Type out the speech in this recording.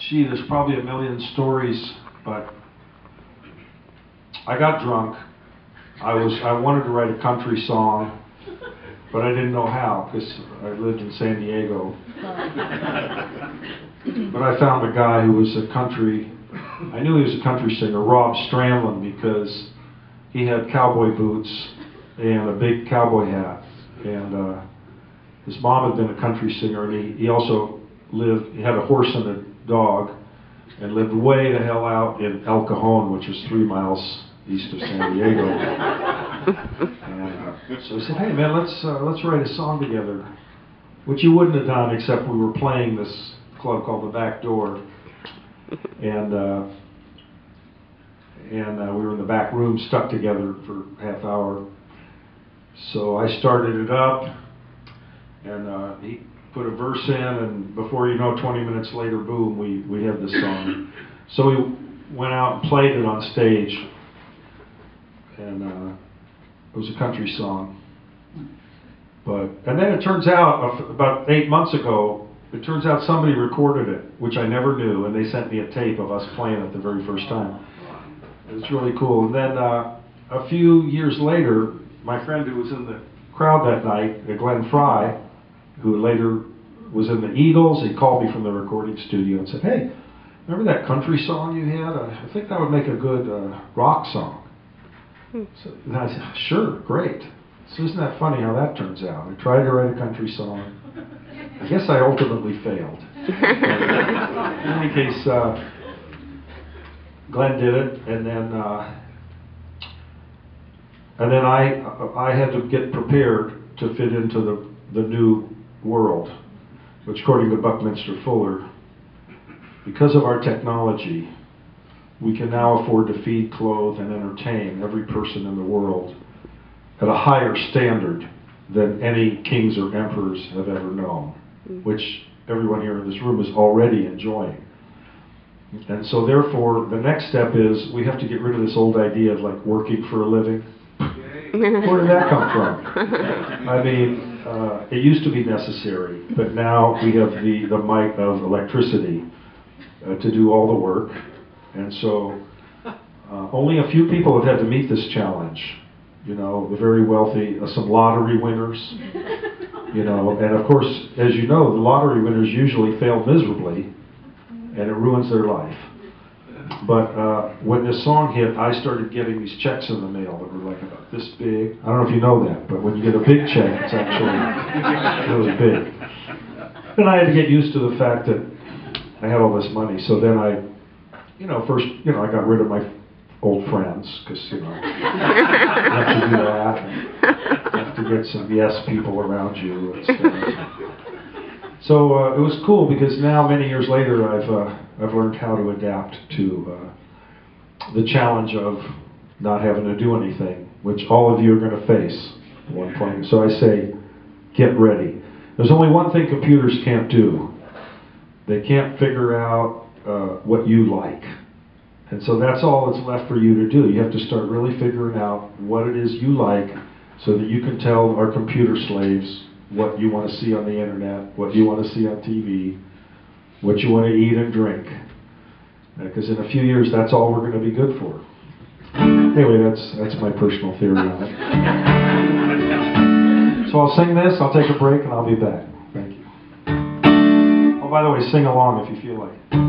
Gee, there's probably a million stories, but I got drunk. I wanted to write a country song, but I didn't know how because I lived in San Diego. But I found a guy who was a country. I knew he was a country singer, Rob Strandland, because he had cowboy boots and a big cowboy hat, and his mom had been a country singer, and he also he had a horse and a dog, and lived way the hell out in El Cajon, which is 3 miles east of San Diego. And so I said, hey man, let's write a song together, which you wouldn't have done except we were playing this club called The Back Door, and we were in the back room stuck together for a half hour. So I started it up, and he put a verse in, and before you know, 20 minutes later, boom, we had this song. So we went out and played it on stage, and it was a country song. And then it turns out, about 8 months ago, it turns out somebody recorded it, which I never knew, and they sent me a tape of us playing it the very first time. It's really cool. And then a few years later, my friend who was in the crowd that night, Glenn Fry, who later was in the Eagles, he called me from the recording studio and said, hey, remember that country song you had? I think that would make a good rock song. So, and I said, sure, great. So isn't that funny how that turns out? I tried to write a country song. I guess I ultimately failed. In any case, Glenn did it, and then I had to get prepared to fit into the new world, which according to Buckminster Fuller, because of our technology, we can now afford to feed, clothe, and entertain every person in the world at a higher standard than any kings or emperors have ever known, which everyone here in this room is already enjoying. And so therefore, the next step is we have to get rid of this old idea of like working for a living. Where did that come from? I mean, it used to be necessary, but now we have the might of electricity to do all the work. And so only a few people have had to meet this challenge. You know, the very wealthy, some lottery winners, you know, and of course, as you know, the lottery winners usually fail miserably, and it ruins their life. But when this song hit, I started getting these checks in the mail that were like about this big. I don't know if you know that, but when you get a big check, it's actually really big. And I had to get used to the fact that I had all this money. So then I got rid of my old friends, because, you know, you have to do that, and you have to get some yes people around you and stuff. So it was cool because now, many years later, I've learned how to adapt to the challenge of not having to do anything, which all of you are going to face at one point. So I say, get ready. There's only one thing computers can't do. They can't figure out what you like. And so that's all that's left for you to do. You have to start really figuring out what it is you like so that you can tell our computer slaves what you want to see on the internet, what you want to see on TV, what you want to eat and drink. Because in a few years, that's all we're going to be good for. Anyway, that's my personal theory on it. So I'll sing this, I'll take a break, and I'll be back. Thank you. Oh, by the way, sing along if you feel like it.